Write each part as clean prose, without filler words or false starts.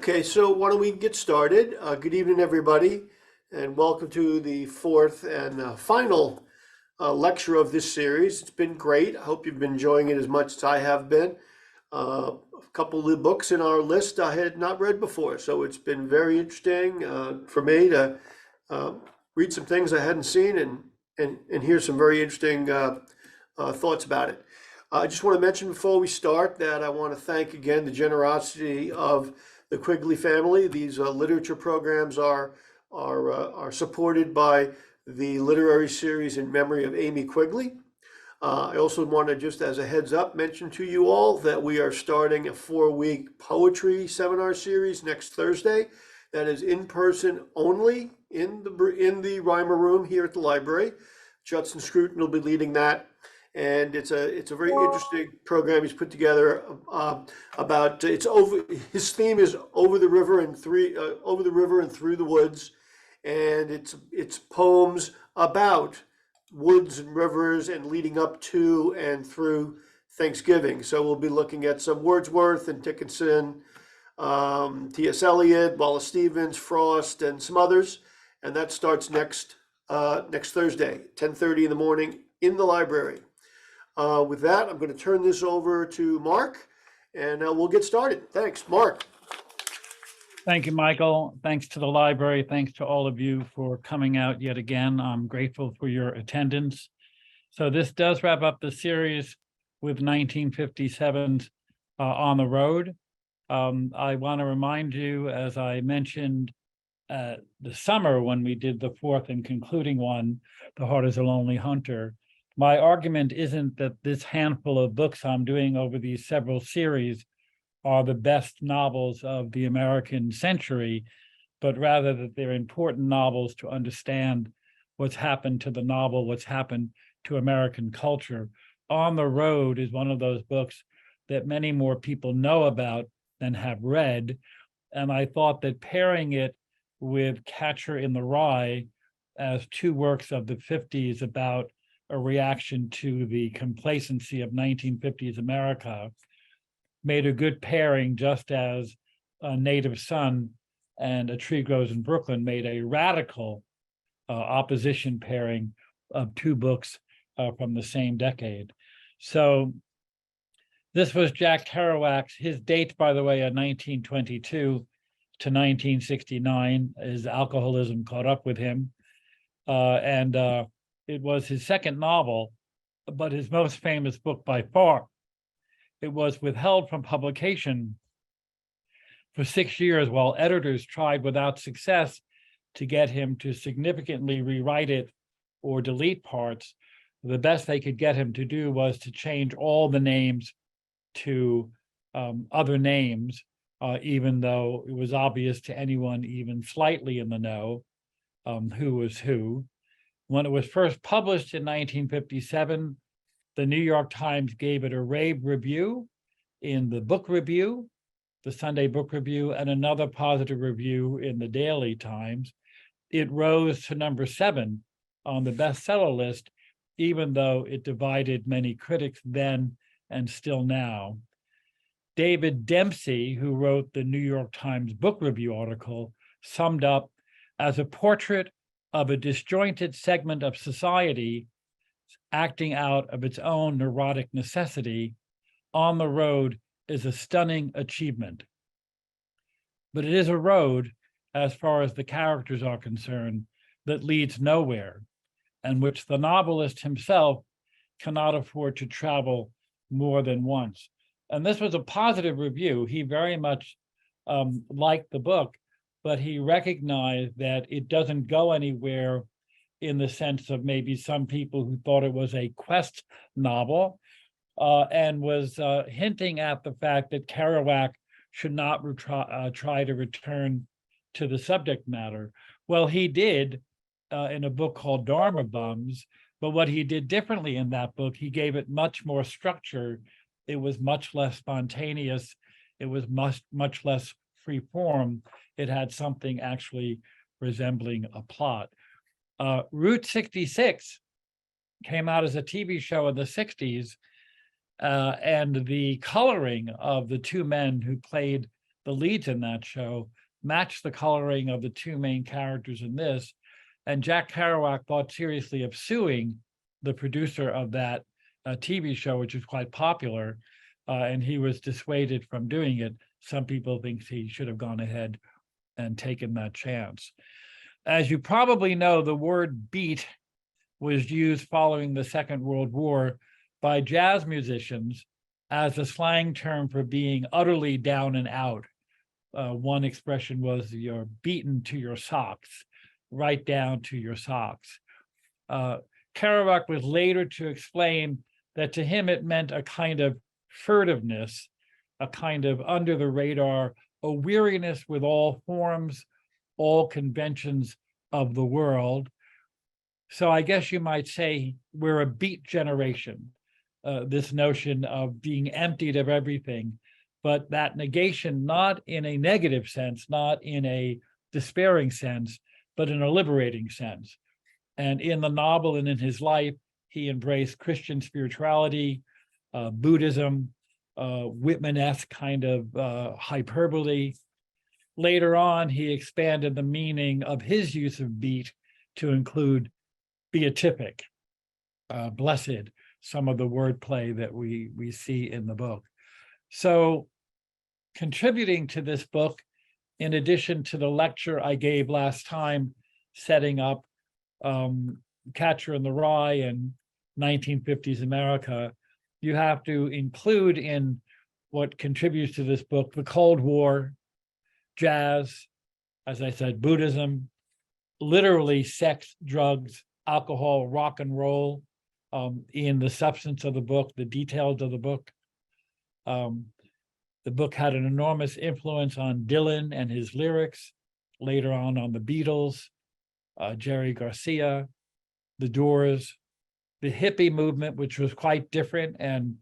Okay, so why don't we get started? Good evening, everybody, and welcome to the fourth and final lecture of this series. It's been great. I hope you've been enjoying it as much as I have been. A couple of the books in our list I had not read before, so it's been very interesting for me to uh, read some things I hadn't seen and hear some very interesting thoughts about it. I just want to mention before we start that I want to thank again the generosity of the Quigley family. These literature programs are supported by the literary series in memory of Amy Quigley. I also want to, just as a heads up, mention to you all that we are starting a 4-week poetry seminar series next Thursday. That is in person only in the Reimer Room here at the library. Judson Scruton will be leading that. And it's a very interesting program he's put together about his theme is over the river and through the woods, and it's poems about woods and rivers and leading up to and through Thanksgiving. So we'll be looking at some Wordsworth and Dickinson, T.S. Eliot, Wallace Stevens, Frost, and some others, and that starts next Thursday, 10:30 in the morning in the library. With that, I'm going to turn this over to Mark, and we'll get started. Thanks, Mark. Thank you, Michael. Thanks to the library. Thanks to all of you for coming out yet again. I'm grateful for your attendance. So this does wrap up the series with 1957's On the Road. I want to remind you, as I mentioned the summer when we did the fourth and concluding one, The Heart is a Lonely Hunter, my argument isn't that this handful of books I'm doing over these several series are the best novels of the American century, but rather that they're important novels to understand what's happened to the novel, what's happened to American culture. On the Road is one of those books that many more people know about than have read, and I thought that pairing it with Catcher in the Rye as two works of the 50s about a reaction to the complacency of 1950s America made a good pairing, just as A Native Son and A Tree Grows in Brooklyn made a radical opposition pairing of two books from the same decade. So this was Jack Kerouac's, his date, by the way, 1922 to 1969. His alcoholism caught up with him. It was his second novel, but his most famous book by far. It was withheld from publication for 6 years while editors tried without success to get him to significantly rewrite it or delete parts. The best they could get him to do was to change all the names to other names, even though it was obvious to anyone even slightly in the know who was who. When it was first published in 1957, the New York Times gave it a rave review in the Book Review, the Sunday Book Review, and another positive review in the Daily Times. It rose to number 7 on the bestseller list, even though it divided many critics then and still now. David Dempsey, who wrote the New York Times Book Review article, summed up as a portrait of a disjointed segment of society acting out of its own neurotic necessity. On the Road is a stunning achievement. But it is a road, as far as the characters are concerned, that leads nowhere, and which the novelist himself cannot afford to travel more than once. And this was a positive review. He very much liked the book, but he recognized that it doesn't go anywhere in the sense of maybe some people who thought it was a quest novel, and was hinting at the fact that Kerouac should not try to return to the subject matter. Well, he did in a book called Dharma Bums, but what he did differently in that book, he gave it much more structure. It was much less spontaneous. It was much less free form. It had something actually resembling a plot. Route 66 came out as a TV show in the 60s, and the coloring of the two men who played the leads in that show, matched the coloring of the two main characters in this. And Jack Kerouac thought seriously of suing the producer of that TV show, which is quite popular, and he was dissuaded from doing it. Some people think he should have gone ahead and taken that chance. As you probably know, the word beat was used following the Second World War by jazz musicians as a slang term for being utterly down and out. One expression was you're beaten to your socks, right down to your socks. Kerouac was later to explain that to him it meant a kind of furtiveness, a kind of under the radar, a weariness with all forms, all conventions of the world. So I guess you might say we're a beat generation, this notion of being emptied of everything, but that negation not in a negative sense, not in a despairing sense, but in a liberating sense. And in the novel and in his life, he embraced Christian spirituality, Buddhism, Whitman-esque kind of hyperbole. Later on, he expanded the meaning of his use of beat to include beatific, blessed, some of the wordplay that we see in the book. So contributing to this book, in addition to the lecture I gave last time, setting up Catcher in the Rye and 1950s America, you have to include in what contributes to this book the Cold War, jazz, as I said, Buddhism, literally sex, drugs, alcohol, rock and roll, in the substance of the book, the details of the book. The book had an enormous influence on Dylan and his lyrics, later on the Beatles, Jerry Garcia, the Doors, the hippie movement, which was quite different and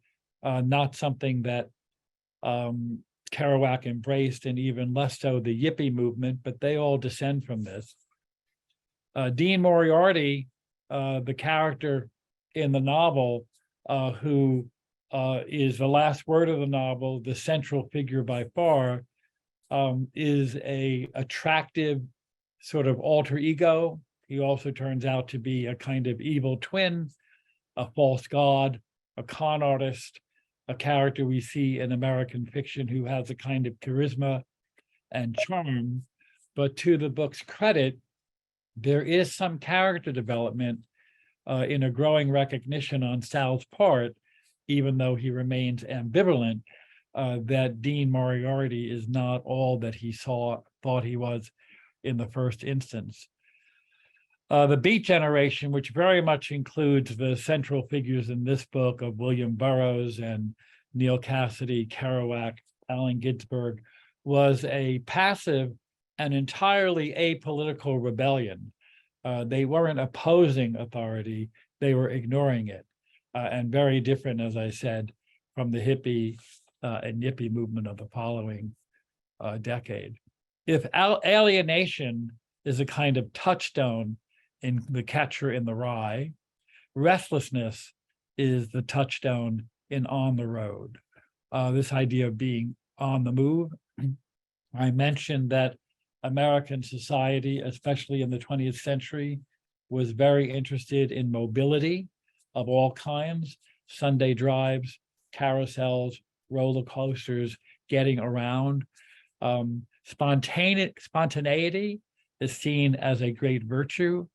not something that Kerouac embraced, and even less so the yippie movement, but they all descend from this. Dean Moriarty, the character in the novel, who is the last word of the novel, the central figure by far, is a attractive sort of alter ego. He also turns out to be a kind of evil twin, a false god, a con artist, a character we see in American fiction who has a kind of charisma and charm. But to the book's credit, there is some character development in a growing recognition on Sal's part, even though he remains ambivalent, that Dean Moriarty is not all that he thought he was in the first instance. The Beat generation, which very much includes the central figures in this book of William Burroughs and Neal Cassady, Kerouac, Allen Ginsberg, was a passive and entirely apolitical rebellion. They weren't opposing authority, they were ignoring it, and very different, as I said, from the hippie and yippie movement of the following decade. If alienation is a kind of touchstone in The Catcher in the Rye, restlessness is the touchstone in On the Road. This idea of being on the move. I mentioned that American society, especially in the 20th century, was very interested in mobility of all kinds, Sunday drives, carousels, roller coasters, getting around. Spontaneity is seen as a great virtue,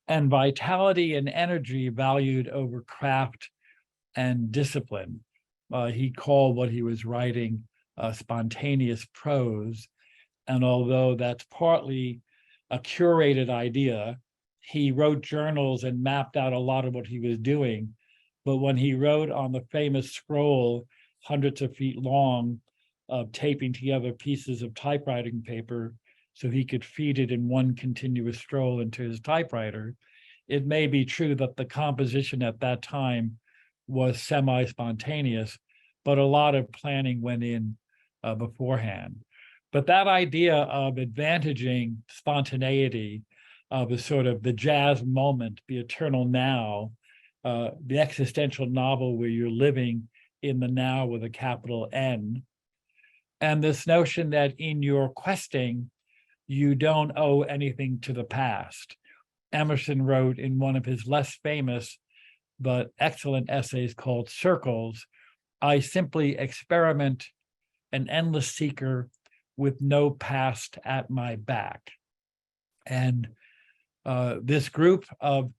and vitality and energy valued over craft and discipline. He called what he was writing spontaneous prose. And although that's partly a curated idea, he wrote journals and mapped out a lot of what he was doing. But when he wrote on the famous scroll, hundreds of feet long, of taping together pieces of typewriting paper so he could feed it in one continuous stroll into his typewriter, it may be true that the composition at that time was semi-spontaneous, but a lot of planning went in beforehand. But that idea of advantaging spontaneity, of a sort of the jazz moment, the eternal now, the existential novel where you're living in the now with a capital N, and this notion that in your questing, you don't owe anything to the past. Emerson wrote in one of his less famous but excellent essays called Circles, "I simply experiment, an endless seeker with no past at my back." And this group of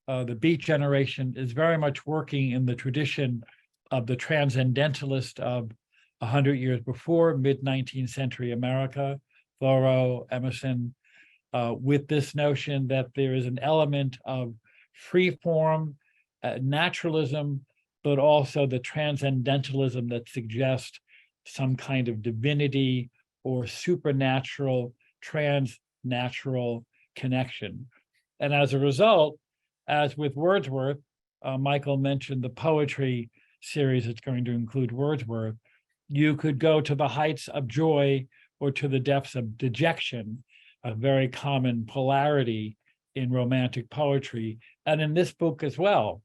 the Beat generation is very much working in the tradition of the transcendentalist of 100 years before, mid-19th century America, Thoreau, Emerson, with this notion that there is an element of free form, naturalism, but also the transcendentalism that suggests some kind of divinity or supernatural, transnatural connection. And as a result, as with Wordsworth, Michael mentioned the poetry series that's going to include Wordsworth, you could go to the heights of joy or to the depths of dejection, a very common polarity in romantic poetry, and in this book as well.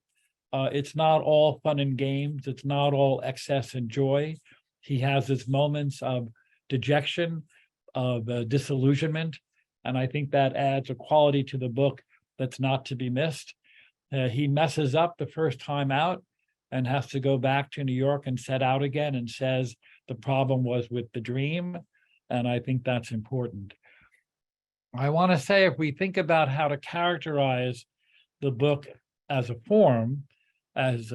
It's not all fun and games. It's not all excess and joy. He has his moments of dejection, of disillusionment, and I think that adds a quality to the book that's not to be missed. He messes up the first time out and has to go back to New York and set out again and says the problem was with the dream, and I think that's important. I want to say, if we think about how to characterize the book as a form, as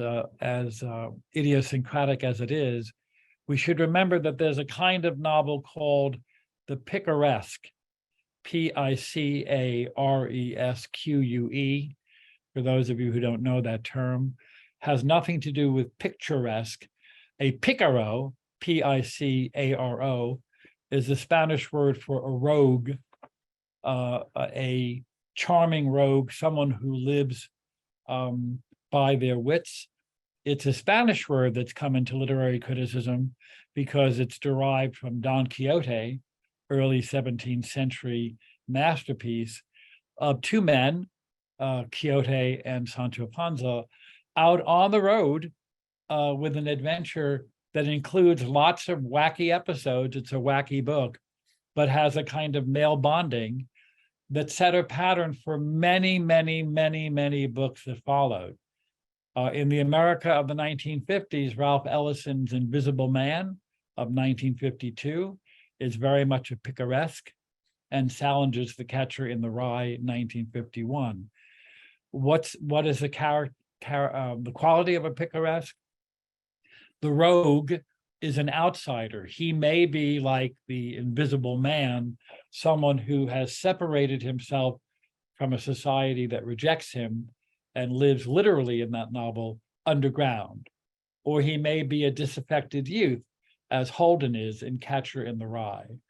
idiosyncratic as it is, we should remember that there's a kind of novel called the picaresque, Picaresque, for those of you who don't know that term, has nothing to do with picturesque. A picaro, Picaro, is the Spanish word for a rogue, a charming rogue, someone who lives by their wits. It's a Spanish word that's come into literary criticism because it's derived from Don Quixote, early 17th century masterpiece of two men, Quixote and Sancho Panza, out on the road with an adventure that includes lots of wacky episodes. It's a wacky book, but has a kind of male bonding that set a pattern for many, many, many, many books that followed. In the America of the 1950s, Ralph Ellison's Invisible Man of 1952 is very much a picaresque, and Salinger's The Catcher in the Rye, 1951. What is the quality of a picaresque? The rogue is an outsider. He may be like the Invisible Man, someone who has separated himself from a society that rejects him and lives literally in that novel underground. Or he may be a disaffected youth, as Holden is in Catcher in the Rye.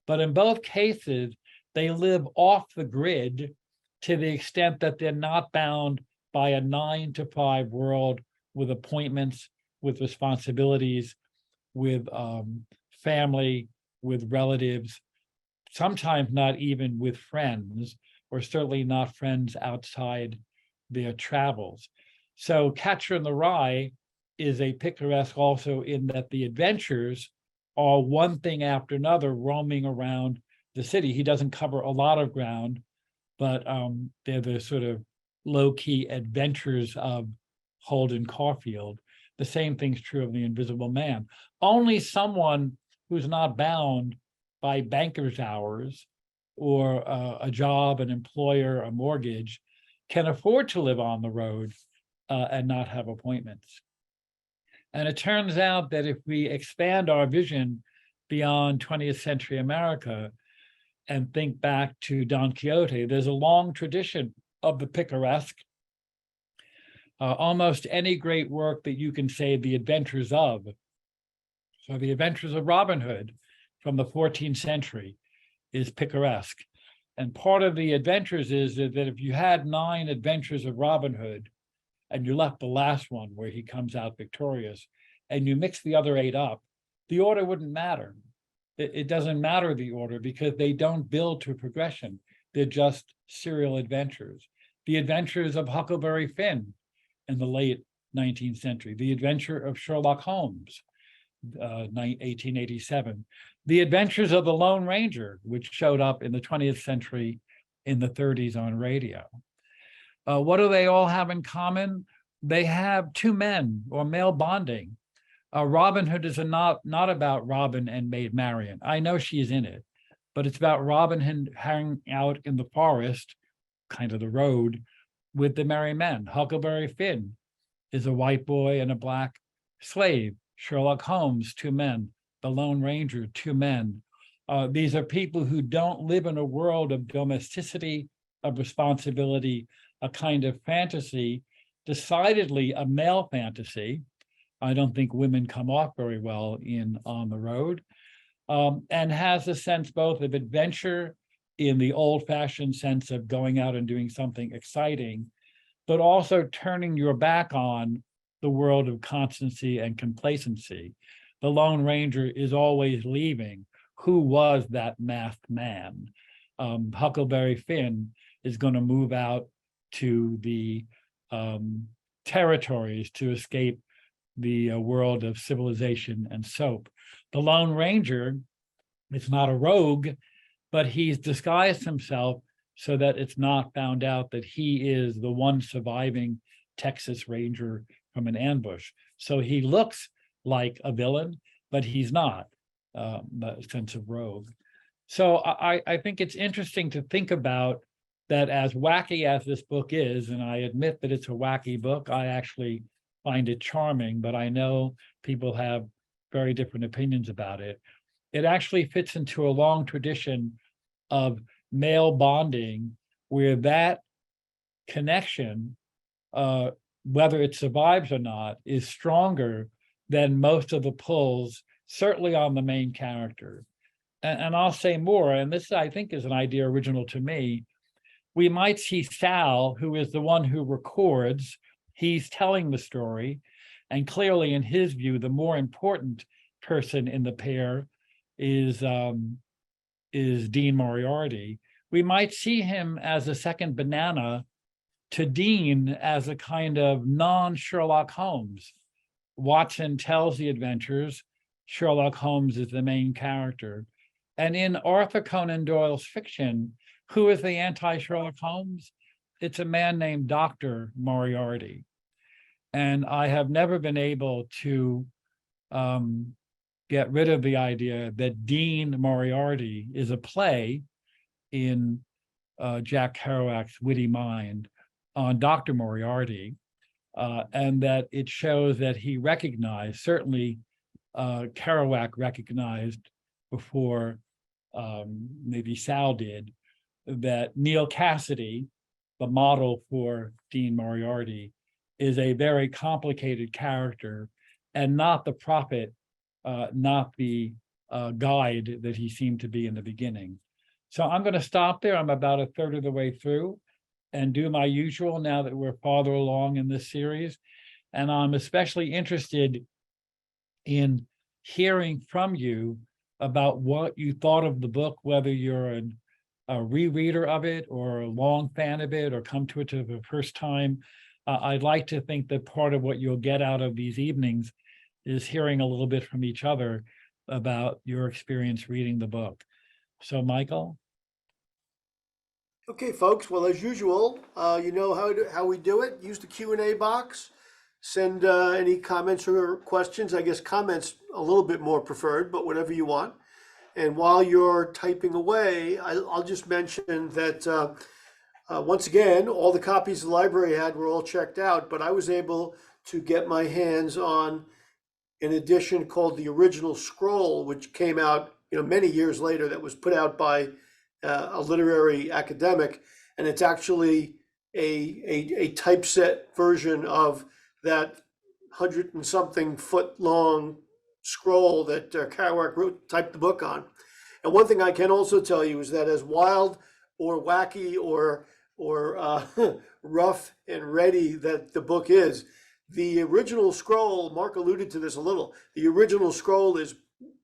But in both cases, they live off the grid to the extent that they're not bound by a 9-to-5 world with appointments, with responsibilities, with family, with relatives, sometimes not even with friends, or certainly not friends outside their travels. So Catcher in the Rye is a picaresque also in that the adventures are one thing after another roaming around the city. He doesn't cover a lot of ground, but they're the sort of low-key adventures of Holden Caulfield. The same thing's true of The Invisible Man. Only someone who's not bound by banker's hours or a job, an employer, a mortgage, can afford to live on the road and not have appointments. And it turns out that if we expand our vision beyond 20th century America and think back to Don Quixote, there's a long tradition of the picaresque. Almost any great work that you can say the adventures of. So the adventures of Robin Hood from the 14th century is picaresque. And part of the adventures is that if you had 9 adventures of Robin Hood and you left the last one where he comes out victorious and you mix the other 8 up, the order wouldn't matter. It doesn't matter the order because they don't build to progression. They're just serial adventures. The adventures of Huckleberry Finn in the late 19th century, the adventure of Sherlock Holmes, 1887. The Adventures of the Lone Ranger, which showed up in the 20th century in the 30s on radio. What do they all have in common? They have two men or male bonding. Robin Hood is not about Robin and Maid Marian. I know she's in it, but it's about Robin Hood hanging out in the forest, kind of the road, with the merry men. Huckleberry Finn is a white boy and a black slave. Sherlock Holmes, two men. The Lone Ranger, two men. These are people who don't live in a world of domesticity, of responsibility, a kind of fantasy, decidedly a male fantasy. I don't think women come off very well in On the Road, and has a sense both of adventure in the old-fashioned sense of going out and doing something exciting, but also turning your back on the world of constancy and complacency. The Lone Ranger is always leaving. Who was that masked man? Huckleberry Finn is going to move out to the territories to escape the world of civilization and soap. The Lone Ranger is not a rogue, but he's disguised himself so that it's not found out that he is the one surviving Texas Ranger from an ambush. So he looks like a villain, but he's not, the sense of rogue. So I think it's interesting to think about that. As wacky as this book is, and I admit that it's a wacky book, I actually find it charming, but I know people have very different opinions about it. It actually fits into a long tradition of male bonding, where that connection, whether it survives or not, is stronger than most of the pulls, certainly on the main character. And I'll say more, and this I think is an idea original to me. We might see Sal, who is the one who records, he's telling the story, and clearly in his view, the more important person in the pair is Dean Moriarty. We might see him as a second banana to Dean as a kind of non-Sherlock Holmes. Watson tells the adventures, Sherlock Holmes is the main character. And in Arthur Conan Doyle's fiction, who is the anti-Sherlock Holmes? It's a man named Dr. Moriarty. And I have never been able to get rid of the idea that Dean Moriarty is a play in Jack Kerouac's witty mind on Dr. Moriarty, and that it shows that he recognized, certainly Kerouac recognized before maybe Sal did, that Neil Cassidy, the model for Dean Moriarty, is a very complicated character and not the prophet, not the guide that he seemed to be in the beginning. So I'm going to stop there. I'm about a third of the way through and do my usual now that we're farther along in this series. And I'm especially interested in hearing from you about what you thought of the book, whether you're a rereader of it or a long fan of it or come to it for the first time. I'd like to think that part of what you'll get out of these evenings is hearing a little bit from each other about your experience reading the book. So, Michael? Okay, folks. Well, as usual, you know how we do it. Use the Q&A box. Send any comments or questions. I guess comments a little bit more preferred, but whatever you want. And while you're typing away, I'll just mention that once again, all the copies the library had were all checked out, but I was able to get my hands on an edition called The Original Scroll, which came out many years later, that was put out by a literary academic, and it's actually a typeset version of that 100 and something foot long scroll that Kerouac typed the book on. And one thing I can also tell you is that as wild or wacky or rough and ready that the book is, the original scroll, Mark alluded to this a little, the original scroll is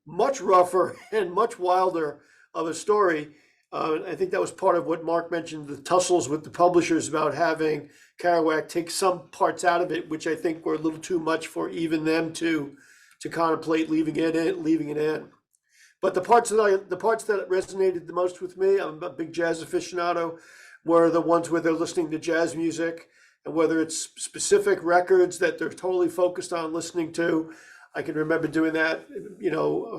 much rougher and much wilder of a story. I think that was part of what Mark mentioned, the tussles with the publishers about having Kerouac take some parts out of it, which I think were a little too much for even them to to contemplate leaving it in. But the parts that resonated the most with me, I'm a big jazz aficionado, were the ones where they're listening to jazz music, and whether it's specific records that they're totally focused on listening to. I can remember doing that,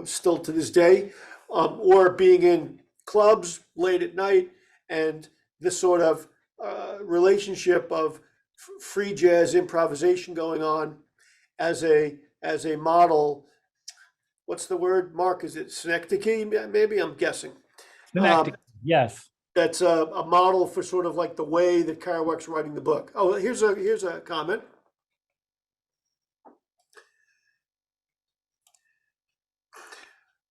still to this day, or being in clubs late at night, and this sort of relationship of free jazz improvisation going on as a model. What's the word, Mark? Is it synecdoche? Maybe, I'm guessing. Synecdoche, yes. That's a model for sort of like the way that Kerouac's writing the book. Oh, here's a comment.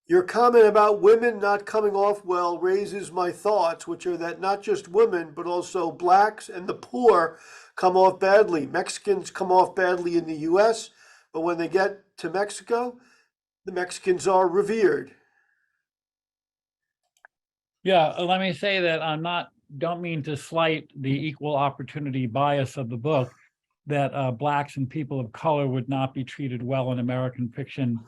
Your comment about women not coming off well raises my thoughts, which are that not just women, but also blacks and the poor come off badly. Mexicans come off badly in the US, but when they get to Mexico, the Mexicans are revered. Yeah, let me say that don't mean to slight the equal opportunity bias of the book, that blacks and people of color would not be treated well in American fiction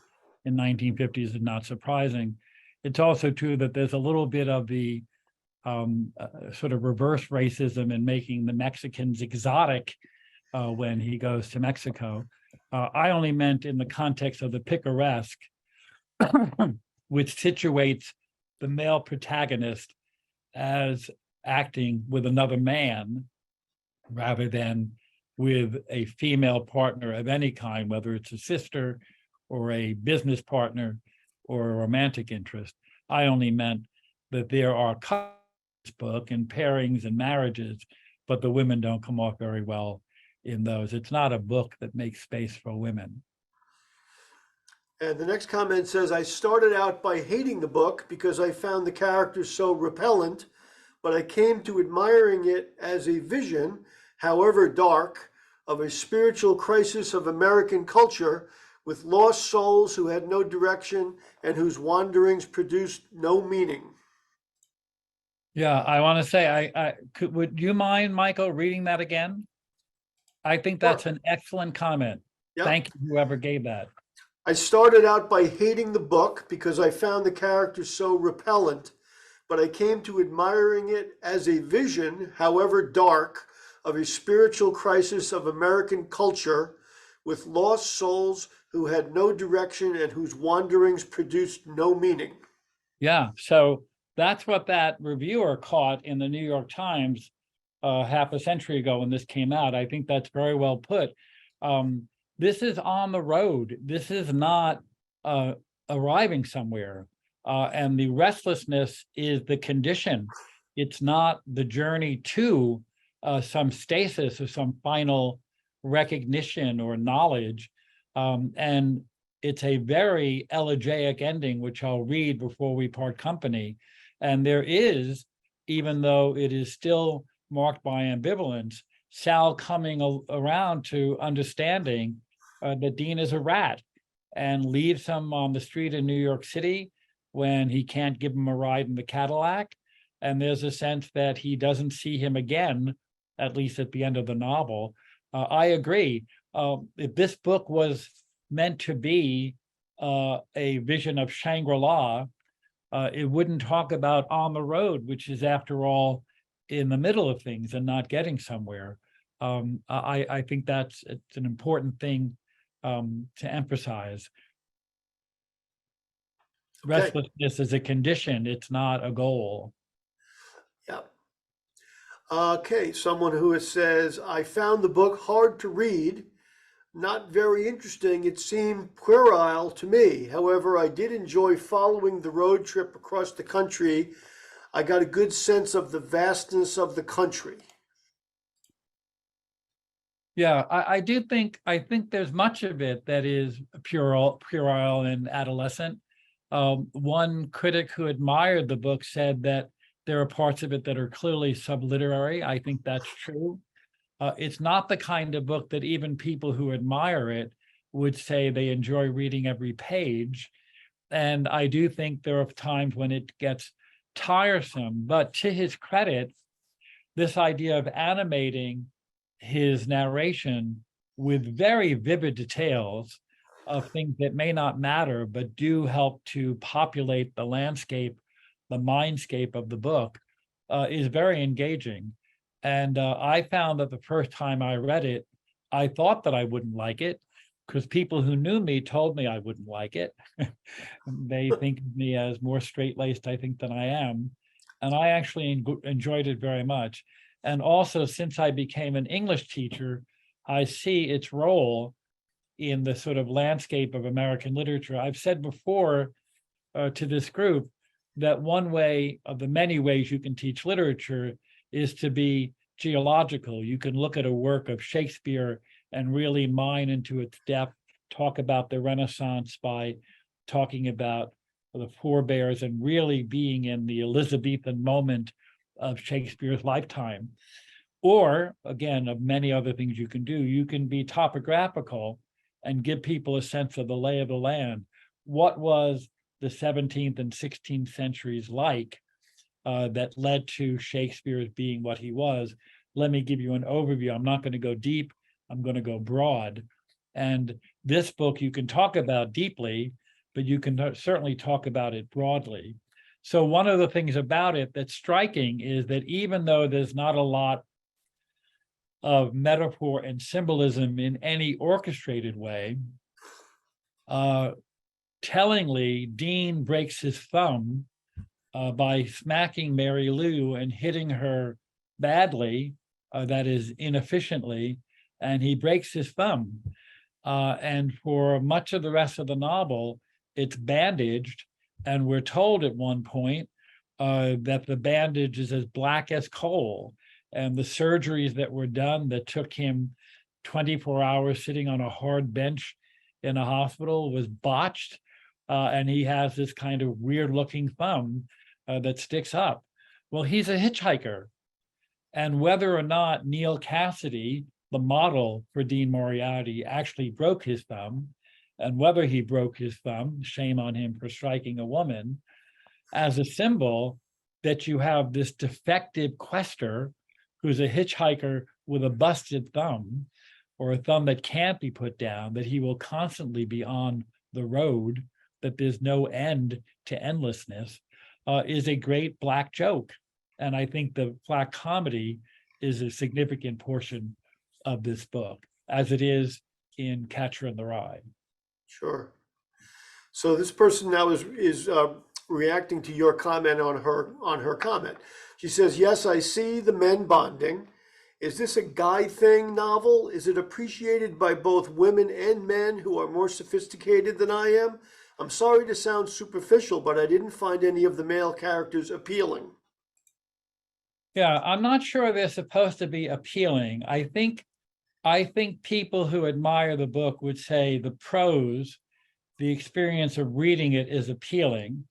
in 1950s is not surprising. It's also true that there's a little bit of the sort of reverse racism in making the Mexicans exotic when he goes to Mexico. I only meant in the context of the picaresque, which situates the male protagonist as acting with another man rather than with a female partner of any kind, whether it's a sister or a business partner or a romantic interest. I only meant that there are book and pairings and marriages, but the women don't come off very well in those. It's not a book that makes space for women. And the next comment says, I started out by hating the book because I found the characters so repellent, but I came to admiring it as a vision, however dark, of a spiritual crisis of American culture with lost souls who had no direction and whose wanderings produced no meaning. Yeah, I want to say, would you mind, Michael, reading that again? I think that's an excellent comment. Yep. Thank you, whoever gave that. I started out by hating the book because I found the characters so repellent, but I came to admiring it as a vision, however dark, of a spiritual crisis of American culture with lost souls who had no direction and whose wanderings produced no meaning. Yeah, so that's what that reviewer caught in the New York Times half a century ago when this came out. I think that's very well put. This is on the road. This is not arriving somewhere. And the restlessness is the condition. It's not the journey to some stasis or some final recognition or knowledge. And it's a very elegiac ending, which I'll read before we part company. And there is, even though it is still marked by ambivalence, Sal coming around to understanding that Dean is a rat and leaves him on the street in New York City when he can't give him a ride in the Cadillac. And there's a sense that he doesn't see him again, at least at the end of the novel. I agree. If this book was meant to be a vision of Shangri-La, it wouldn't talk about on the road, which is, after all, in the middle of things and not getting somewhere. I think it's an important thing to emphasize. Okay. Restlessness is a condition, it's not a goal. Yeah. Okay, someone who says, I found the book hard to read, not very interesting. It seemed puerile to me. However, I did enjoy following the road trip across the country. I got a good sense of the vastness of the country. Yeah, I think there's much of it that is puerile and adolescent. One critic who admired the book said that there are parts of it that are clearly subliterary. I think that's true. It's not the kind of book that even people who admire it would say they enjoy reading every page. And I do think there are times when it gets tiresome, but to his credit, this idea of animating his narration with very vivid details of things that may not matter, but do help to populate the landscape, the mindscape of the book, is very engaging. And I found that the first time I read it, I thought that I wouldn't like it because people who knew me told me I wouldn't like it. They think of me as more straight-laced, I think, than I am. And I actually enjoyed it very much. And also, since I became an English teacher, I see its role in the sort of landscape of American literature. I've said before to this group that one way of the many ways you can teach literature is to be geological. You can look at a work of Shakespeare and really mine into its depth, talk about the Renaissance by talking about the forebears and really being in the Elizabethan moment of Shakespeare's lifetime. Or, again, of many other things you can do, you can be topographical and give people a sense of the lay of the land. What was the 17th and 16th centuries like that led to Shakespeare being what he was? Let me give you an overview. I'm not going to go deep. I'm going to go broad. And this book you can talk about deeply, but you can certainly talk about it broadly. So one of the things about it that's striking is that even though there's not a lot of metaphor and symbolism in any orchestrated way, tellingly, Dean breaks his thumb by smacking Mary Lou and hitting her badly, that is inefficiently, and he breaks his thumb. And for much of the rest of the novel, it's bandaged, and we're told at one point that the bandage is as black as coal, and the surgeries that were done that took him 24 hours sitting on a hard bench in a hospital was botched, and he has this kind of weird-looking thumb that sticks up. Well, he's a hitchhiker, and whether or not Neil Cassidy, the model for Dean Moriarty, actually broke his thumb, and whether he broke his thumb, shame on him for striking a woman, as a symbol that you have this defective quester who's a hitchhiker with a busted thumb, or a thumb that can't be put down, that he will constantly be on the road, that there's no end to endlessness, is a great Black joke. And I think the Black comedy is a significant portion of this book, as it is in Catcher in the Rye. Sure. So this person now is reacting to your comment on her comment. She says, "Yes, I see the men bonding. Is this a guy thing novel? Is it appreciated by both women and men who are more sophisticated than I am? I'm sorry to sound superficial, but I didn't find any of the male characters appealing." Yeah, I'm not sure they're supposed to be appealing. I think people who admire the book would say the prose, the experience of reading it, is appealing.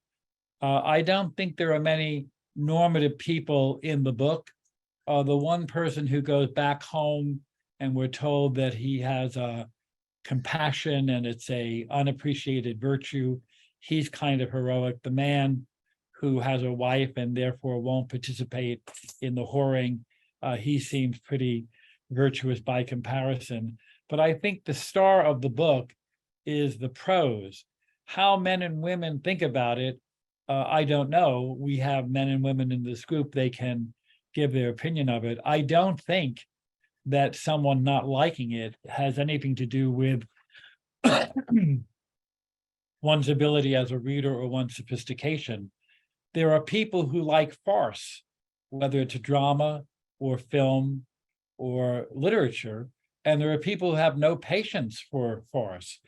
I don't think there are many normative people in the book. The one person who goes back home and we're told that he has a compassion and it's a unappreciated virtue, he's kind of heroic. The man who has a wife and therefore won't participate in the whoring, he seems pretty virtuous by comparison. But I think the star of the book is the prose. How men and women think about it, I don't know. We have men and women in this group, they can give their opinion of it. I don't think that someone not liking it has anything to do with one's ability as a reader or one's sophistication. There are people who like farce, whether it's drama or film or literature, and there are people who have no patience for farce.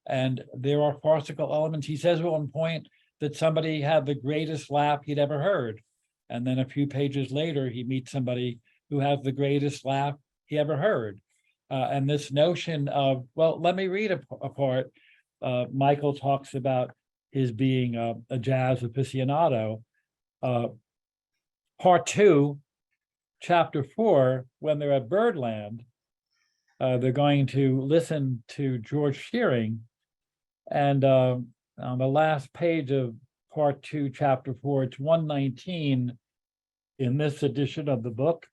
And there are farcical elements. He says at one point that somebody had the greatest laugh he'd ever heard. And then a few pages later, he meets somebody who has the greatest laugh he ever heard. And this notion of, well, let me read a part. Michael talks about his being a jazz aficionado. Part 2, chapter 4, when they're at Birdland, they're going to listen to George Shearing. And on the last page of part 2, chapter 4, it's 119 in this edition of the book,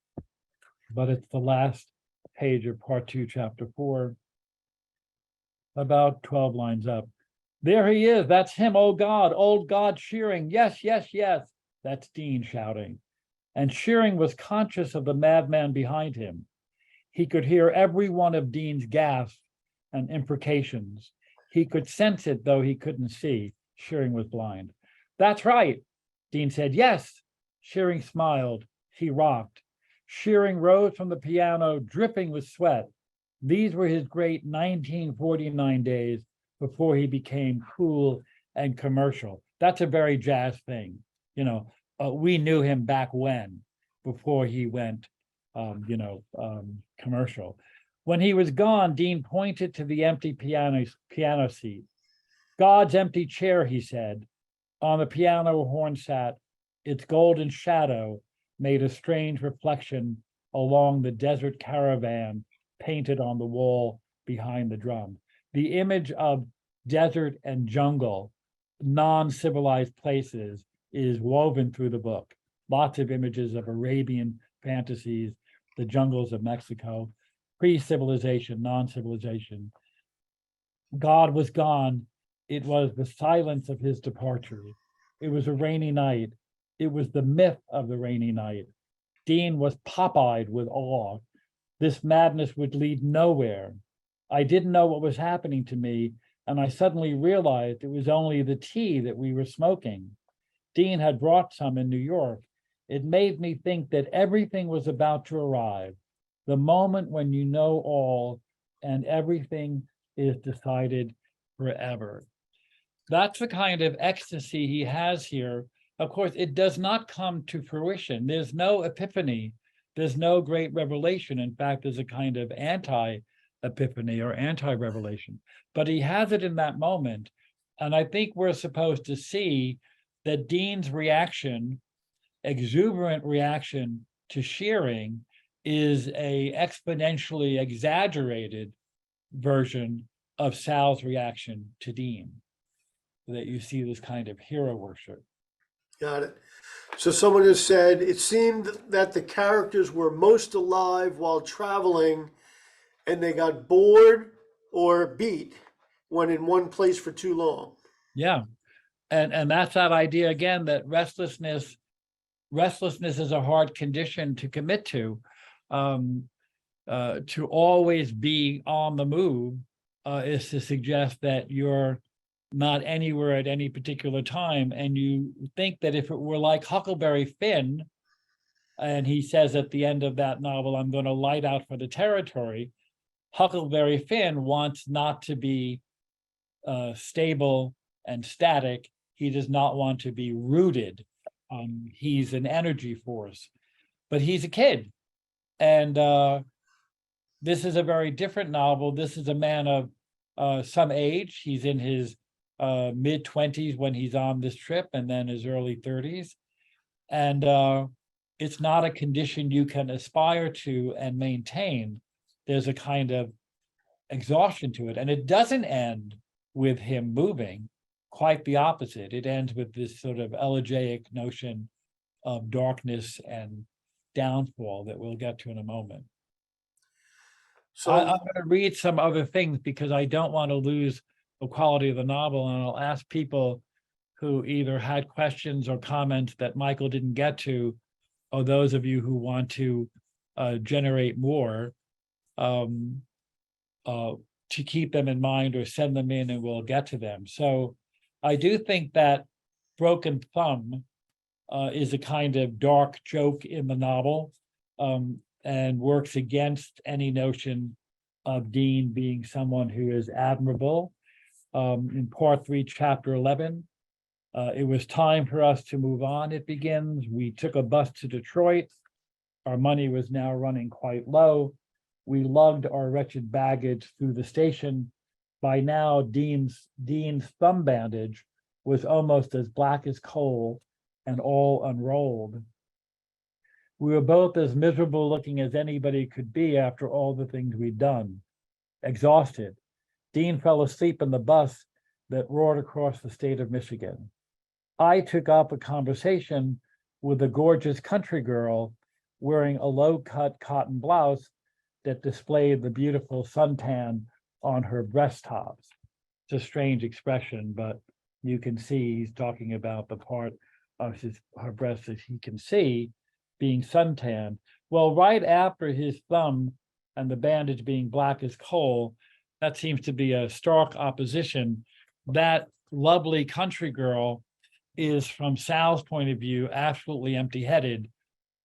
but it's the last page of part 2, chapter 4. about 12 lines up. There he is. That's him. Oh God, old God Shearing. Yes, yes, yes. That's Dean shouting. And Shearing was conscious of the madman behind him. He could hear every one of Dean's gasps and imprecations. He could sense it, though he couldn't see. Shearing was blind. That's right, Dean said. Yes. Shearing smiled. He rocked. Shearing rose from the piano, dripping with sweat. These were his great 1949 days before he became cool and commercial. That's a very jazz thing. We knew him back when, before he went, commercial. When he was gone, Dean pointed to the empty piano seat. God's empty chair, he said. On the piano a horn sat. Its golden shadow made a strange reflection along the desert caravan painted on the wall behind the drum. The image of desert and jungle, non-civilized places, is woven through the book. Lots of images of Arabian fantasies, the jungles of Mexico, pre-civilization, non-civilization. God was gone. It was the silence of his departure. It was a rainy night. It was the myth of the rainy night. Dean was pop-eyed with awe. This madness would lead nowhere. I didn't know what was happening to me, and I suddenly realized it was only the tea that we were smoking. Dean had brought some in New York. It made me think that everything was about to arrive, the moment when you know all and everything is decided forever. That's the kind of ecstasy he has here. Of course, it does not come to fruition. There's no epiphany. There's no great revelation. In fact, there's a kind of anti-epiphany or anti-revelation. But he has it in that moment. And I think we're supposed to see that Dean's reaction, exuberant reaction to Shearing, is a exponentially exaggerated version of Sal's reaction to Dean. That you see this kind of hero worship. Got it. So someone has said, it seemed that the characters were most alive while traveling and they got bored or beat when in one place for too long. Yeah. And that's that idea again, that restlessness is a hard condition to commit to always be on the move is to suggest that you're not anywhere at any particular time. And you think that if it were like Huckleberry Finn, and he says at the end of that novel, I'm going to light out for the territory, Huckleberry Finn wants not to be stable and static. He does not want to be rooted. He's an energy force, but he's a kid. And this is a very different novel. This is a man of some age. He's in his mid-20s when he's on this trip, and then his early 30s. And it's not a condition you can aspire to and maintain. There's a kind of exhaustion to it. And it doesn't end with him moving, quite the opposite. It ends with this sort of elegiac notion of darkness and downfall that we'll get to in a moment. So I'm going to read some other things because I don't want to lose the quality of the novel, and I'll ask people who either had questions or comments that Michael didn't get to, or those of you who want to generate more, to keep them in mind or send them in and we'll get to them. So I do think that Broken Thumb is a kind of dark joke in the novel and works against any notion of Dean being someone who is admirable. In part 3, chapter 11, it was time for us to move on, it begins. We took a bus to Detroit. Our money was now running quite low. We lugged our wretched baggage through the station. By now, Dean's thumb bandage was almost as black as coal and all unrolled. We were both as miserable looking as anybody could be after all the things we'd done. Exhausted. Dean fell asleep in the bus that roared across the state of Michigan. I took up a conversation with a gorgeous country girl wearing a low-cut cotton blouse that displayed the beautiful suntan on her breast tops. It's a strange expression, but you can see he's talking about the part of her breast that he can see being suntanned. Well, right after his thumb and the bandage being black as coal, that seems to be a stark opposition. That lovely country girl is, from Sal's point of view, absolutely empty-headed.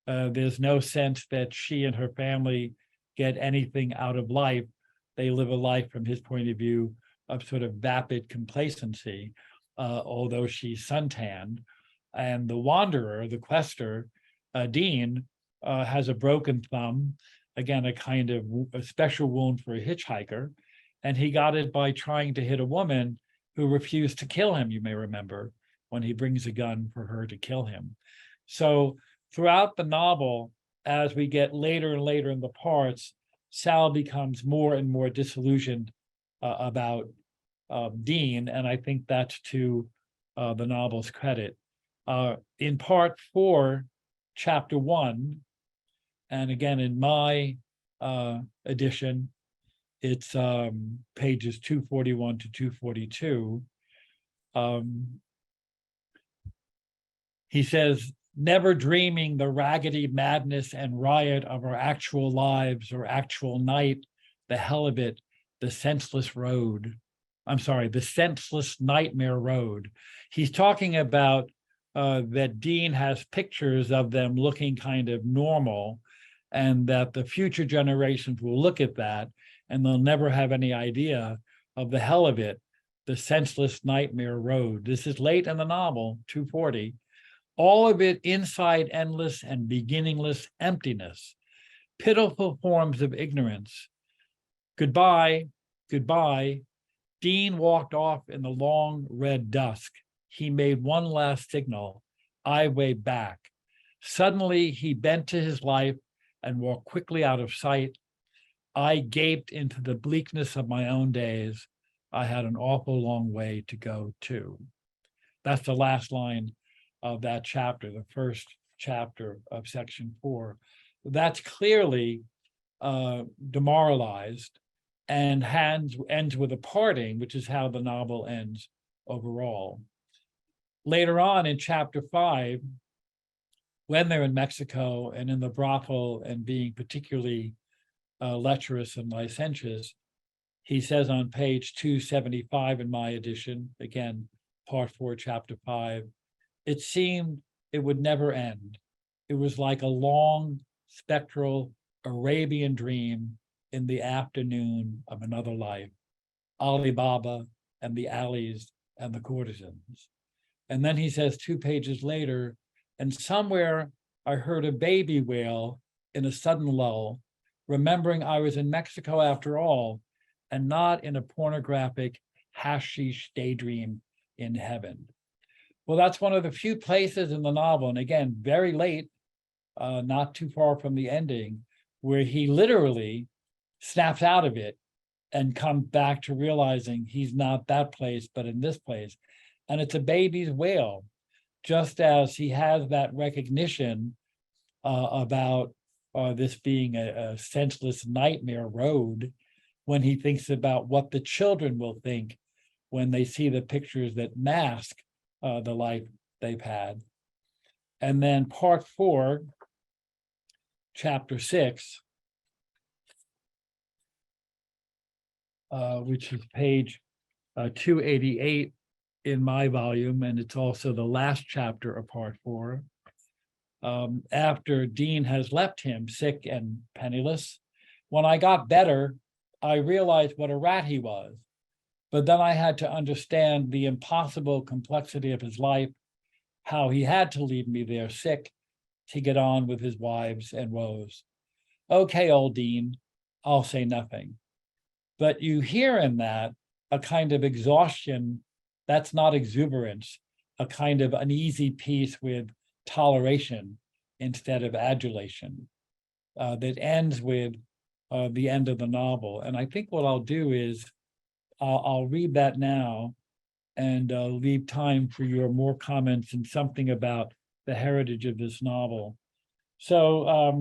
There's no sense that she and her family get anything out of life. They live a life, from his point of view, of sort of vapid complacency, although she's suntanned. And the wanderer, the quester, Dean, has a broken thumb, again, a kind of a special wound for a hitchhiker. And he got it by trying to hit a woman who refused to kill him, you may remember, when he brings a gun for her to kill him. So throughout the novel, as we get later and later in the parts, Sal becomes more and more disillusioned about Dean, and I think that's to the novel's credit. In part 4, chapter 1, and again in my edition, it's pages 241 to 242. He says, never dreaming the raggedy madness and riot of our actual lives or actual night, the hell of it, the senseless road. I'm sorry, the senseless nightmare road. He's talking about that Dean has pictures of them looking kind of normal, and that the future generations will look at that and they'll never have any idea of the hell of it, the senseless nightmare road. This is late in the novel, 240. All of it inside endless and beginningless emptiness, pitiful forms of ignorance. Goodbye, goodbye. Dean walked off in the long red dusk. He made one last signal. I waved back. Suddenly, he bent to his life and walked quickly out of sight. I gaped into the bleakness of my own days. I had an awful long way to go too. That's the last line of that chapter, the first chapter of section 4. That's clearly demoralized, and ends with a parting, which is how the novel ends overall. Later on in chapter 5, when they're in Mexico and in the brothel and being particularly lecherous and licentious, he says on page 275 in my edition, again, part 4, chapter 5, it seemed it would never end. It was like a long, spectral Arabian dream in the afternoon of another life. Ali Baba and the alleys and the courtesans. And then he says 2 pages later, and somewhere I heard a baby wail in a sudden lull, remembering I was in Mexico after all, and not in a pornographic hashish daydream in heaven. Well, that's one of the few places in the novel, and again, very late, not too far from the ending, where he literally snaps out of it and comes back to realizing he's not that place, but in this place. And it's a baby's wail, just as he has that recognition about this being a senseless nightmare road, when he thinks about what the children will think when they see the pictures that mask the life they've had. And then part 4, chapter 6, which is page 288 in my volume, and it's also the last chapter of part 4. After Dean has left him sick and penniless, when I got better, I realized what a rat he was. But then I had to understand the impossible complexity of his life, how he had to leave me there sick to get on with his wives and woes. Okay, old Dean, I'll say nothing. But you hear in that a kind of exhaustion that's not exuberance, a kind of uneasy peace with toleration instead of adulation, that ends with the end of the novel. And I think what I'll do is I'll read that now and leave time for your more comments and something about the heritage of this novel. So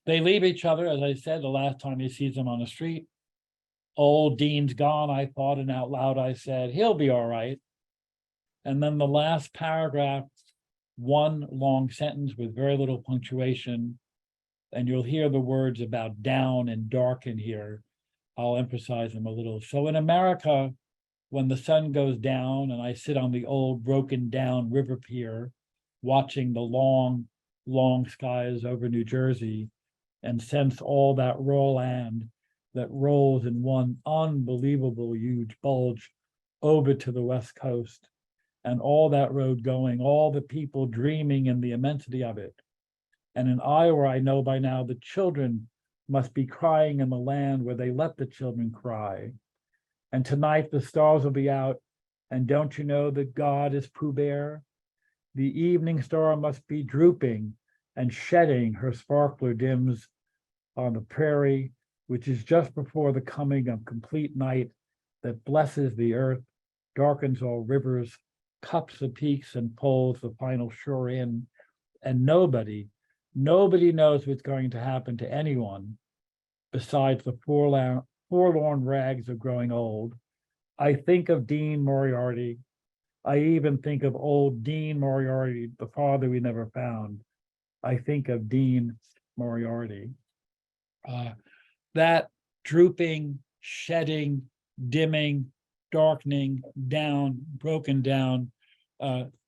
they leave each other, as I said, the last time he sees them on the street. old Dean's gone, I thought, and out loud I said, he'll be all right. And then the last paragraph, one long sentence with very little punctuation, and you'll hear the words about down and dark in here. I'll emphasize them a little. So in America, when the sun goes down and I sit on the old broken down river pier, watching the long, long skies over New Jersey, and sense all that raw land that rolls in one unbelievable huge bulge over to the West Coast, and all that road going, all the people dreaming in the immensity of it. And in Iowa, I know by now the children must be crying in the land where they let the children cry. And tonight the stars will be out, and don't you know that God is Pooh Bear? The evening star must be drooping and shedding her sparkler dims on the prairie, which is just before the coming of complete night that blesses the earth, darkens all rivers, cups the peaks, and pulls the final shore in. And nobody knows what's going to happen to anyone besides the forlorn rags of growing old. I think of Dean Moriarty. I even think of old Dean Moriarty, the father we never found. I think of Dean Moriarty. That drooping, shedding, dimming, darkening, down, broken down,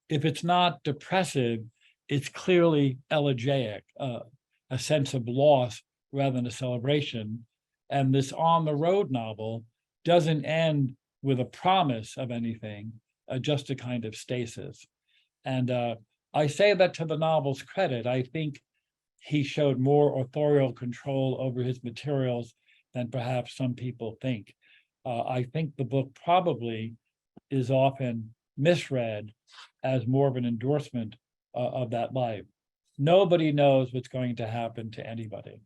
if it's not depressive, it's clearly elegiac, a sense of loss rather than a celebration. And this On the Road novel doesn't end with a promise of anything, just a kind of stasis. And I say that to the novel's credit. I think he showed more authorial control over his materials than perhaps some people think. I think the book probably is often misread as more of an endorsement of that life. Nobody knows what's going to happen to anybody.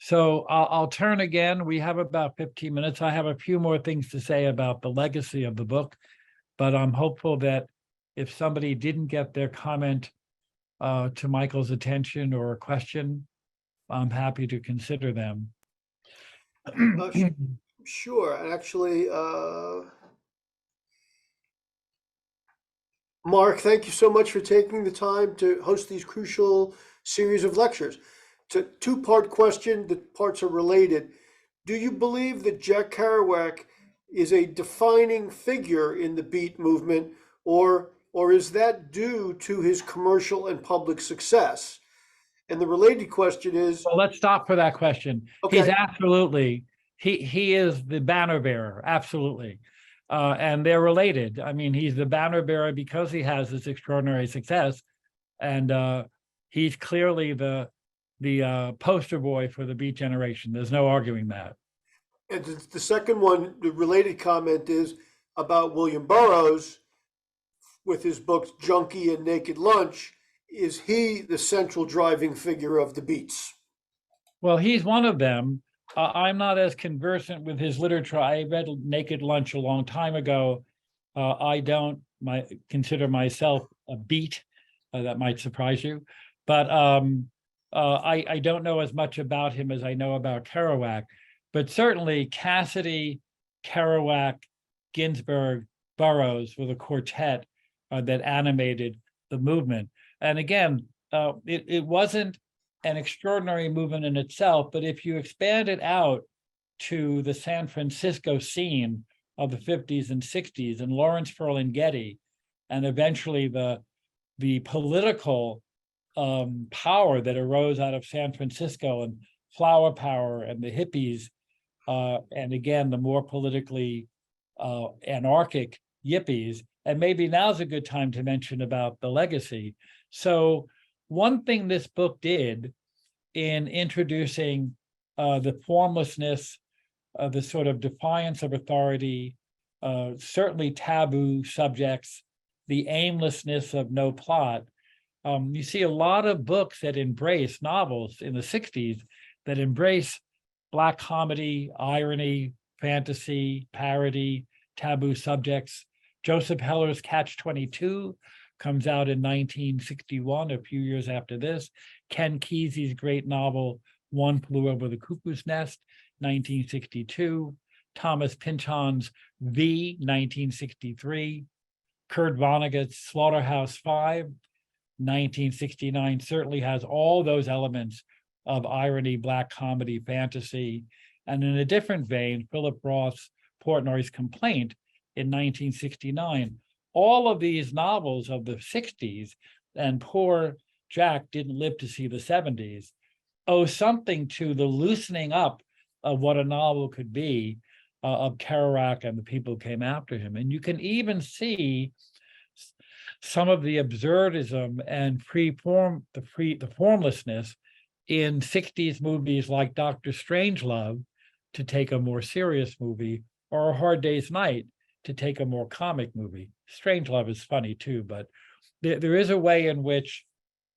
So I'll turn again. We have about 15 minutes. I have a few more things to say about the legacy of the book, but I'm hopeful that if somebody didn't get their comment to Michael's attention or a question, I'm happy to consider them. Sure. Actually, Mark, thank you so much for taking the time to host these crucial series of lectures. It's a two-part question. The parts are related. Do you believe that Jack Kerouac is a defining figure in the beat movement, or is that due to his commercial and public success? And the related question is, well, let's stop for that question. okay. He's absolutely, he is the banner bearer, absolutely. And they're related. I mean, he's the banner bearer because he has this extraordinary success. And he's clearly the poster boy for the beat generation. There's no arguing that. And the second one, the related comment is about William Burroughs with his books Junkie and Naked Lunch. Is he the central driving figure of the beats? Well, he's one of them. I'm not as conversant with his literature. I read Naked Lunch a long time ago. I don't consider myself a beat. That might surprise you. But I don't know as much about him as I know about Kerouac. But certainly Cassidy, Kerouac, Ginsberg, Burroughs were the quartet that animated the movement. And again, it wasn't an extraordinary movement in itself, but if you expand it out to the San Francisco scene of the 50s and 60s and Lawrence Ferlinghetti, and eventually the political power that arose out of San Francisco and flower power and the hippies, and again, the more politically anarchic yippies, and maybe now's a good time to mention about the legacy. So one thing this book did in introducing the formlessness, the sort of defiance of authority, certainly taboo subjects, the aimlessness of no plot. You see a lot of books that embrace novels in the 60s that embrace Black comedy, irony, fantasy, parody, taboo subjects. Joseph Heller's Catch-22 comes out in 1961, a few years after this. Ken Kesey's great novel, One Flew Over the Cuckoo's Nest, 1962, Thomas Pynchon's V, 1963, Kurt Vonnegut's Slaughterhouse-Five, 1969, certainly has all those elements of irony, black comedy, fantasy. And in a different vein, Philip Roth's Portnoy's Complaint in 1969. All of these novels of the 60s, and poor Jack didn't live to see the 70s, owe something to the loosening up of what a novel could be of Kerouac and the people who came after him. And you can even see some of the absurdism and the formlessness in 60s movies like Dr. Strangelove, to take a more serious movie, or A Hard Day's Night, to take a more comic movie. Strangelove is funny too, but there is a way in which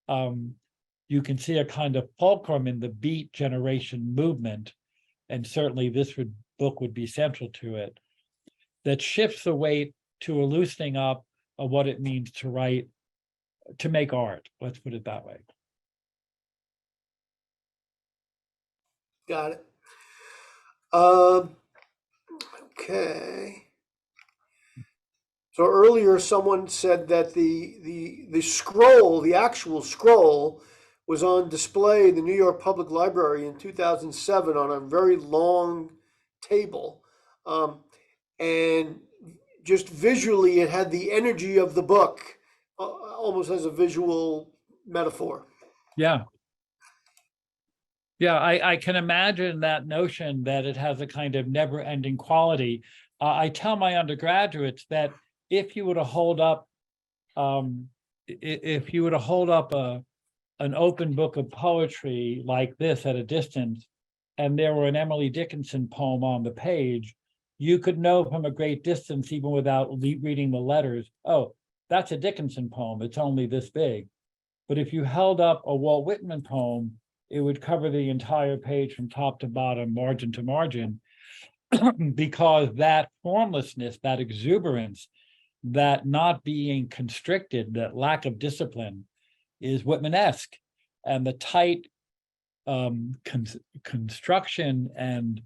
you can see a kind of fulcrum in the Beat generation movement, and certainly this book would be central to it, that shifts the weight to a loosening up of what it means to write, to make art. Let's put it that way. Got it. Okay. So earlier, someone said that the scroll, the actual scroll, was on display in the New York Public Library in 2007 on a very long table, and just visually, it had the energy of the book, almost as a visual metaphor. Yeah. Yeah, I can imagine that notion that it has a kind of never-ending quality. I tell my undergraduates that if you were to hold up, an open book of poetry like this at a distance, and there were an Emily Dickinson poem on the page, you could know from a great distance, even without reading the letters, oh, that's a Dickinson poem, it's only this big. But if you held up a Walt Whitman poem, it would cover the entire page from top to bottom, margin to margin, because that formlessness, that exuberance, that not being constricted, that lack of discipline is Whitmanesque. And the tight construction and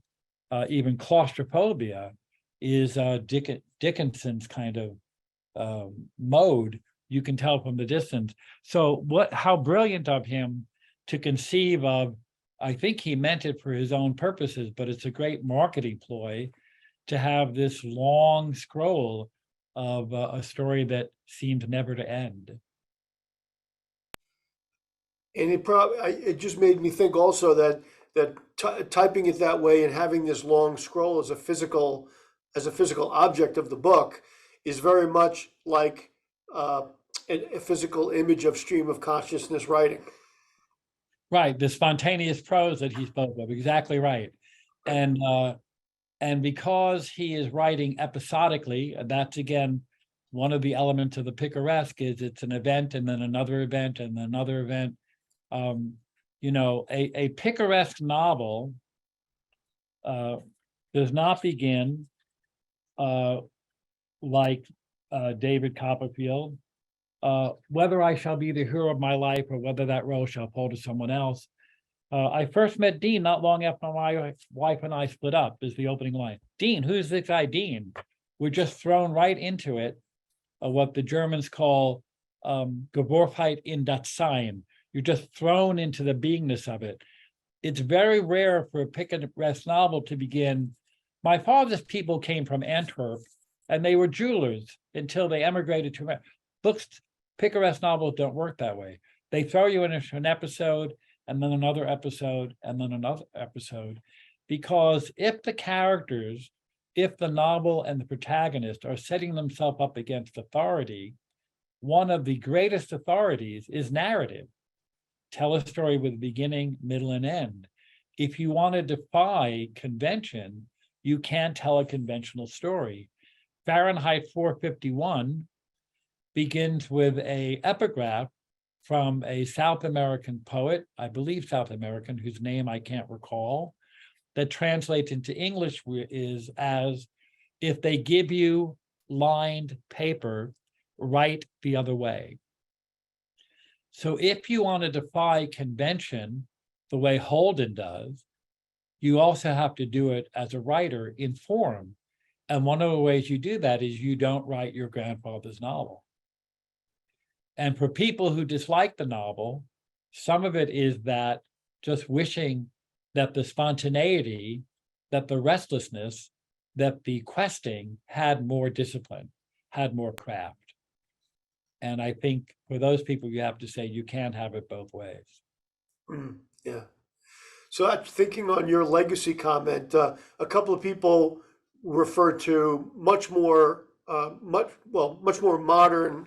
even claustrophobia is Dickinson's kind of mode. You can tell from the distance. So how brilliant of him to conceive of, I think he meant it for his own purposes, but it's a great marketing ploy to have this long scroll of a story that seemed never to end. And it just made me think also that typing it that way and having this long scroll as a physical object of the book is very much like a physical image of stream of consciousness writing. Right, the spontaneous prose that he spoke of, exactly right. And because he is writing episodically, that's again one of the elements of the picaresque, is it's an event and then another event and another event. A picaresque novel does not begin like David Copperfield. Whether I shall be the hero of my life or whether that role shall fall to someone else. I first met Dean not long after my wife and I split up, is the opening line. Dean, who's this guy Dean? We're just thrown right into it, what the Germans call Geworfheit in das Sein. You're just thrown into the beingness of it. It's very rare for a picaresque novel to begin. My father's people came from Antwerp, and they were jewelers until they emigrated to America. Books, picaresque novels don't work that way. They throw you into an episode, and then another episode, and then another episode. Because if the novel and the protagonist are setting themselves up against authority, one of the greatest authorities is narrative. Tell a story with beginning, middle, and end. If you want to defy convention, you can't tell a conventional story. Fahrenheit 451 begins with an epigraph from a South American poet, I believe South American, whose name I can't recall, that translates into English is as, if they give you lined paper, write the other way. So if you want to defy convention, the way Holden does, you also have to do it as a writer in form. And one of the ways you do that is you don't write your grandfather's novel. And for people who dislike the novel, some of it is that just wishing that the spontaneity, that the restlessness, that the questing had more discipline, had more craft. And I think for those people, you have to say you can't have it both ways. Yeah. So I'm thinking on your legacy comment, a couple of people refer to much more modern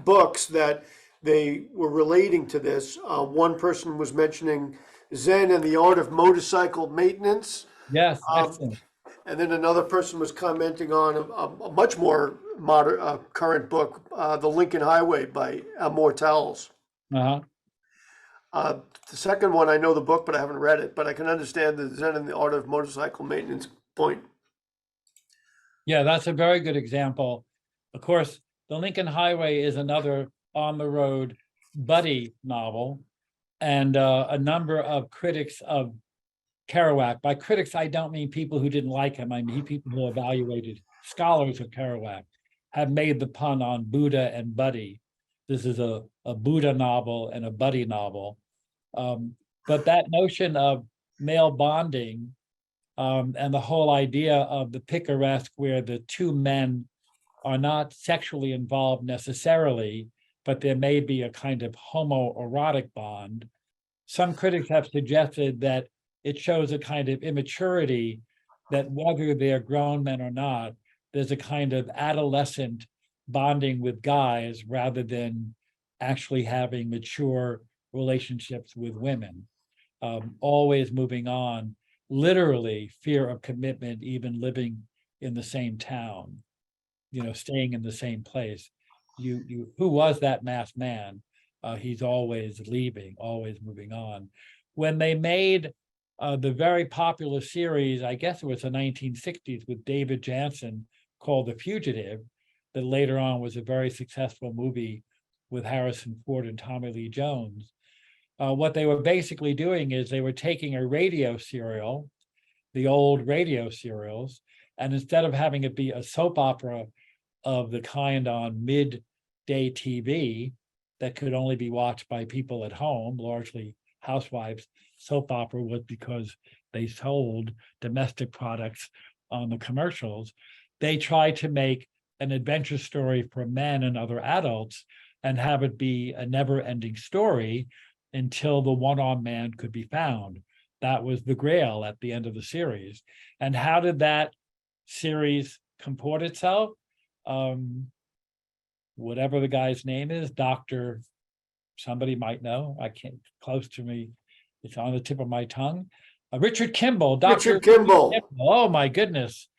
books that they were relating to this. One person was mentioning Zen and the Art of Motorcycle Maintenance. Yes, excellent. And then another person was commenting on a much more modern, current book, The Lincoln Highway by Mortels. Uh-huh. The second one, I know the book, but I haven't read it, but I can understand the Zen and the Art of Motorcycle Maintenance point. Yeah, that's a very good example. Of course, The Lincoln Highway is another on-the-road buddy novel, and a number of critics of Kerouac. By critics, I don't mean people who didn't like him. I mean people who evaluated scholars of Kerouac have made the pun on Buddha and buddy. This is a Buddha novel and a buddy novel. But that notion of male bonding and the whole idea of the picaresque, where the two men are not sexually involved necessarily, but there may be a kind of homoerotic bond. Some critics have suggested that it shows a kind of immaturity, that whether they're grown men or not, there's a kind of adolescent bonding with guys rather than actually having mature relationships with women. Always moving on, literally fear of commitment, even living in the same town, staying in the same place. Who was that masked man? He's always leaving, always moving on. When they made the very popular series, I guess it was the 1960s, with David Janssen, called The Fugitive, that later on was a very successful movie with Harrison Ford and Tommy Lee Jones. What they were basically doing is they were taking a radio serial, the old radio serials, and instead of having it be a soap opera of the kind on midday TV that could only be watched by people at home, largely housewives, soap opera was because they sold domestic products on the commercials. They tried to make an adventure story for men and other adults and have it be a never-ending story until the one-armed man could be found. That was the grail at the end of the series. And how did that series comport itself? Whatever the guy's name is, Dr. Somebody might know. I can't, close to me. It's on the tip of my tongue. Richard Kimball, Dr. Richard Kimball. Oh my goodness.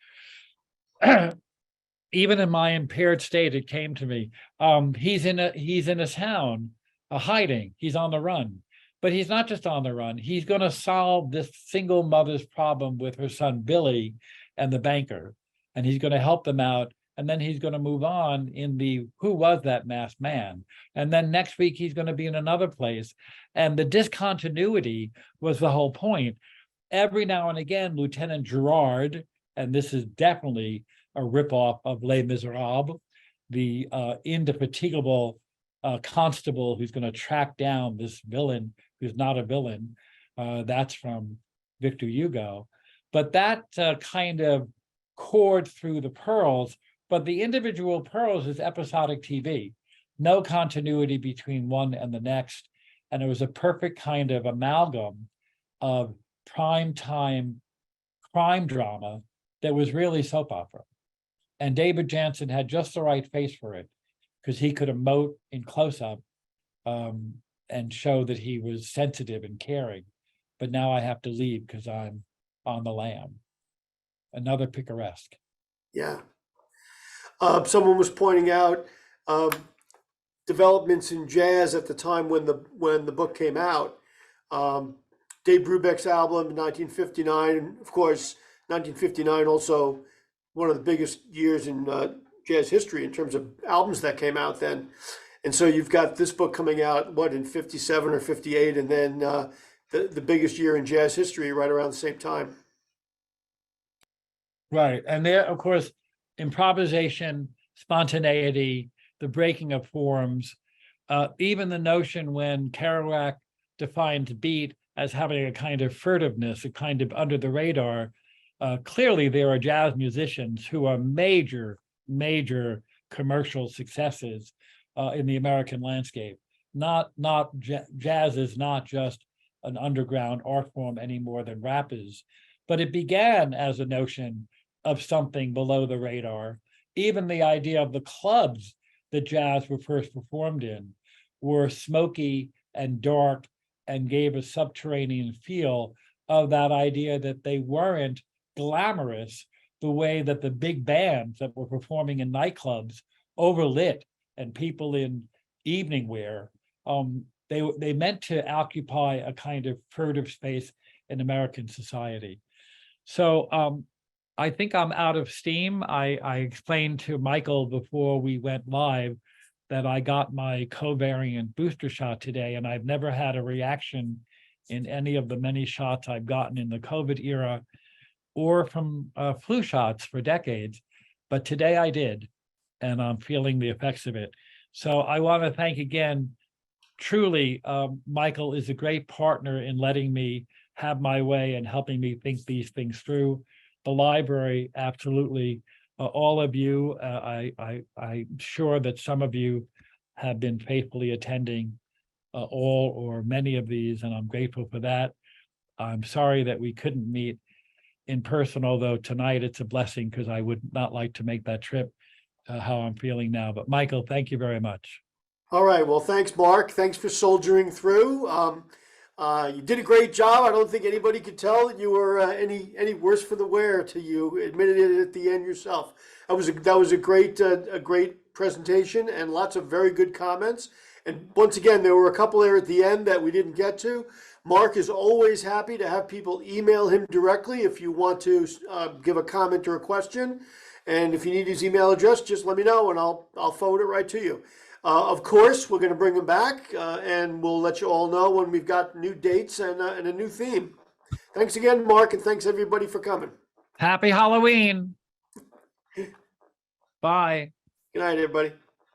Even in my impaired state, it came to me. He's in a town, hiding. He's on the run. But he's not just on the run. He's going to solve this single mother's problem with her son, Billy, and the banker. And he's going to help them out. And then he's going to move on in the Who Was That Masked Man? And then next week, he's going to be in another place. And the discontinuity was the whole point. Every now and again, Lieutenant Gerard, and this is definitely a ripoff of Les Miserables, the indefatigable constable who's going to track down this villain who's not a villain. That's from Victor Hugo. But that kind of cord through the pearls, but the individual pearls is episodic TV. No continuity between one and the next. And it was a perfect kind of amalgam of prime time crime drama that was really soap opera. And David Janssen had just the right face for it, because he could emote in close-up and show that he was sensitive and caring. But now I have to leave because I'm on the lam. Another picaresque. Yeah. Someone was pointing out developments in jazz at the time when the book came out. Dave Brubeck's album in 1959, of course, 1959 also one of the biggest years in jazz history in terms of albums that came out then. And so you've got this book coming out, in 57 or 58, and then the biggest year in jazz history right around the same time. Right. And there, of course, improvisation, spontaneity, the breaking of forms, even the notion when Kerouac defined beat as having a kind of furtiveness, a kind of under the radar. Clearly, there are jazz musicians who are major, major commercial successes in the American landscape. Jazz is not just an underground art form any more than rap is, but it began as a notion of something below the radar. Even the idea of the clubs that jazz were first performed in were smoky and dark and gave a subterranean feel of that idea that they weren't glamorous the way that the big bands that were performing in nightclubs, overlit and people in evening wear, they meant to occupy a kind of furtive space in American society. So I think I'm out of steam. I explained to Michael before we went live that I got my covariant booster shot today, and I've never had a reaction in any of the many shots I've gotten in the COVID era or from flu shots for decades. But today I did, and I'm feeling the effects of it. So I want to thank again, truly, Michael is a great partner in letting me have my way and helping me think these things through. The library, absolutely. All of you, I'm sure that some of you have been faithfully attending all or many of these, and I'm grateful for that. I'm sorry that we couldn't meet in person, although tonight it's a blessing because I would not like to make that trip how I'm feeling now. But Michael, thank you very much. All right. Well, thanks, Mark. Thanks for soldiering through. You did a great job. I don't think anybody could tell that you were any worse for the wear till you admitted it at the end yourself. That was a great presentation and lots of very good comments. And once again, there were a couple there at the end that we didn't get to. Mark is always happy to have people email him directly if you want to give a comment or a question. And if you need his email address, just let me know and I'll forward it right to you. Of course, we're going to bring him back and we'll let you all know when we've got new dates and a new theme. Thanks again, Mark, and thanks everybody for coming. Happy Halloween. Bye. Good night, everybody.